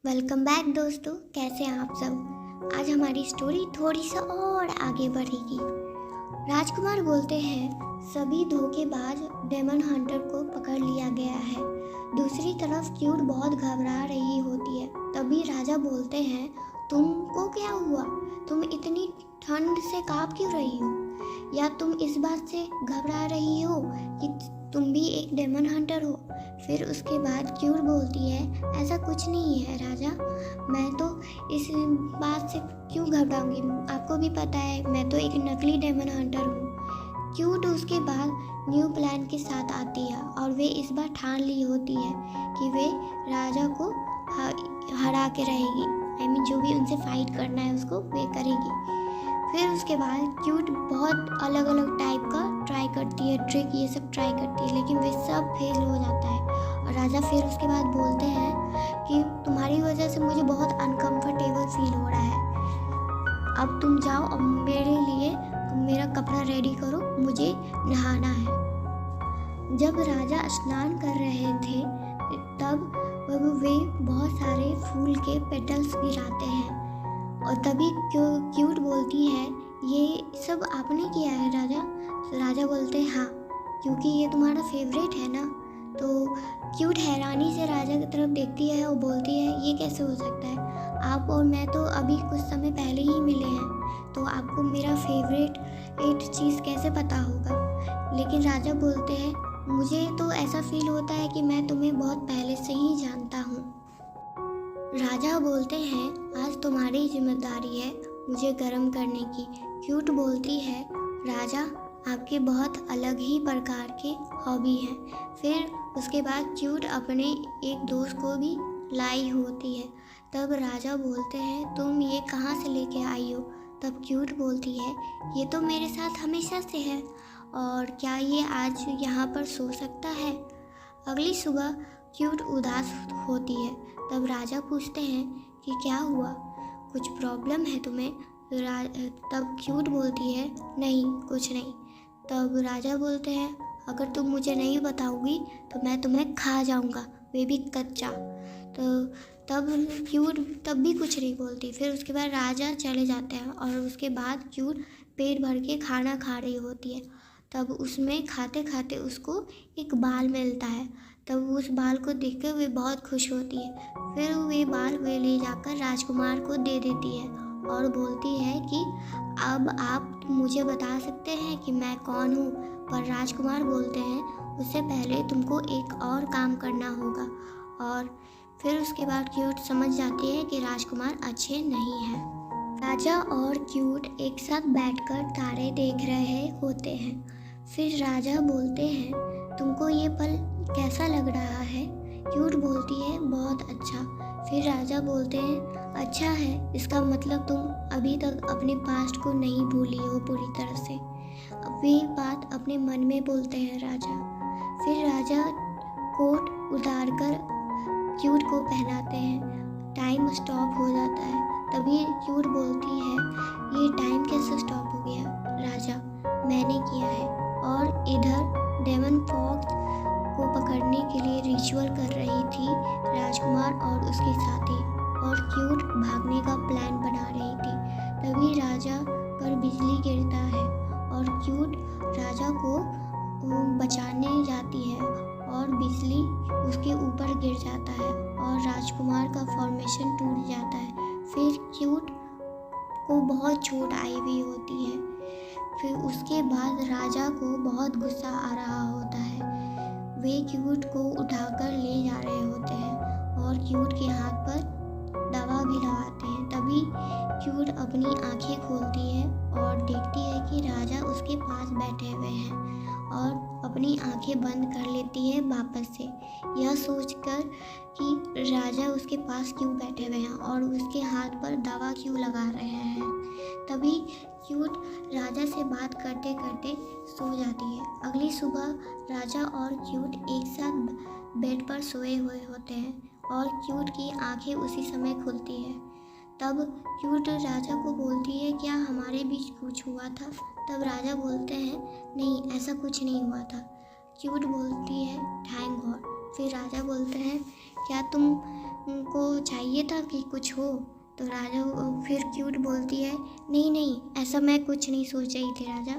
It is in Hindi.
वेलकम बैक दोस्तों, कैसे हैं आप सब। आज हमारी स्टोरी थोड़ी सा और आगे बढ़ेगी। राजकुमार बोलते हैं सभी धोखेबाज डेमन हंटर को पकड़ लिया गया है। दूसरी तरफ क्यूट बहुत घबरा रही होती है। तभी राजा बोलते हैं तुमको क्या हुआ, तुम इतनी ठंड से कांप क्यों रही हो, या तुम इस बात से घबरा रही हो कि तुम भी एक डेमन हंटर हो। फिर उसके बाद क्यूट बोलती है ऐसा कुछ नहीं है राजा, मैं तो इस बात से क्यों घबराऊंगी, आपको भी पता है मैं तो एक नकली डेमन हंटर हूँ। क्यूट उसके बाद न्यू प्लान के साथ आती है और वे इस बार ठान ली होती है कि वे राजा को हरा के रहेगी। जो भी उनसे फाइट करना है उसको वे करेगी। फिर उसके बाद क्यूट बहुत अलग अलग टाइप का ट्राई करती है, ट्रिक ये सब ट्राई करती है, लेकिन वे सब फेल हो जाता है। और राजा फिर उसके बाद बोलते हैं कि तुम्हारी वजह से मुझे बहुत अनकंफर्टेबल फील हो रहा है, अब तुम जाओ और मेरे लिए तुम मेरा कपड़ा रेडी करो, मुझे नहाना है। जब राजा स्नान कर रहे थे तब वे बहुत सारे फूल के पेटल्स गिराते हैं और तभी क्यूट बोलती है ये सब आपने किया है राजा। राजा बोलते हैं हाँ, क्योंकि ये तुम्हारा फेवरेट है ना। तो क्यूट हैरानी से राजा की तरफ देखती है और बोलती है ये कैसे हो सकता है, आप और मैं तो अभी कुछ समय पहले ही मिले हैं, तो आपको मेरा फेवरेट चीज़ कैसे पता होगा। लेकिन राजा बोलते हैं मुझे तो ऐसा फील होता है कि मैं तुम्हें बहुत पहले से ही जानता हूँ। राजा बोलते हैं आज तुम्हारी जिम्मेदारी है मुझे गर्म करने की। क्यूट बोलती है राजा आपके बहुत अलग ही प्रकार के हॉबी हैं। फिर उसके बाद क्यूट अपने एक दोस्त को भी लाई होती है। तब राजा बोलते हैं तुम ये कहाँ से लेके आई हो। तब क्यूट बोलती है ये तो मेरे साथ हमेशा से है, और क्या ये आज यहाँ पर सो सकता है। अगली सुबह क्यूट उदास होती है। तब राजा पूछते हैं कि क्या हुआ, कुछ प्रॉब्लम है तुम्हें। तब क्यूट बोलती है नहीं कुछ नहीं। तब राजा बोलते हैं अगर तुम मुझे नहीं बताओगी तो मैं तुम्हें खा जाऊंगा, वे भी कच्चा। तो तब क्यूट तब भी कुछ नहीं बोलती। फिर उसके बाद राजा चले जाते हैं और उसके बाद क्यूट पेट भर के खाना खा रही होती है। तब उसमें खाते खाते उसको एक बाल मिलता है। तब उस बाल को देखकर वे बहुत खुश होती है। फिर वे बाल वे ले जाकर राजकुमार को दे देती है और बोलती है कि अब आप मुझे बता सकते हैं कि मैं कौन हूँ। पर राजकुमार बोलते हैं उससे पहले तुमको एक और काम करना होगा। और फिर उसके बाद क्यूट समझ जाती है कि राजकुमार अच्छे नहीं हैं। राजा और क्यूट एक साथ बैठकर तारे देख रहे होते हैं। फिर राजा बोलते हैं तुमको ये पल कैसा लग रहा है। क्यूट बोलती है बहुत अच्छा। फिर राजा बोलते हैं अच्छा है, इसका मतलब तुम अभी तक अपने पास्ट को नहीं भूली हो पूरी तरह से। अब वे बात अपने मन में बोलते हैं राजा। फिर राजा कोट उतार कर क्यूट को पहनाते हैं। टाइम स्टॉप हो जाता है। तभी क्यूट बोलती है ये टाइम कैसे स्टॉप हो गया। राजा मैंने किया है। और इधर डेमन फॉक्स को पकड़ने के लिए रिचुअल कर रही थी राजकुमार और उसके साथी, और क्यूट भागने का प्लान बना रही थी। तभी राजा पर बिजली गिरता है और क्यूट राजा को बचाने जाती है और बिजली उसके ऊपर गिर जाता है और राजकुमार का फॉर्मेशन टूट जाता है। फिर क्यूट को बहुत चोट आई हुई होती है। फिर उसके बाद राजा को बहुत गुस्सा आ रहा होता है। वे क्यूट को उठाकर ले जा रहे होते हैं और क्यूट के हाथ पर दवा भी लगाते हैं। तभी क्यूट अपनी आंखें खोलती है और देखती है कि राजा उसके पास बैठे हुए हैं और अपनी आंखें बंद कर लेती है वापस से, यह सोचकर कि राजा उसके पास क्यों बैठे हुए हैं और उसके हाथ पर दवा क्यों लगा रहे हैं। तभी क्यूट राजा से बात करते करते सो जाती है। अगली सुबह राजा और क्यूट एक साथ बेड पर सोए हुए होते हैं और क्यूट की आंखें उसी समय खुलती है। तब क्यूट राजा को बोलती है क्या हमारे बीच कुछ हुआ था। तब राजा बोलते हैं नहीं ऐसा कुछ नहीं हुआ था। क्यूट बोलती है थैंक गॉड। फिर राजा बोलते हैं क्या तुम को चाहिए था कि कुछ हो। तो राजा फिर क्यूट बोलती है, नहीं नहीं, ऐसा मैं कुछ नहीं सोच रही थी राजा।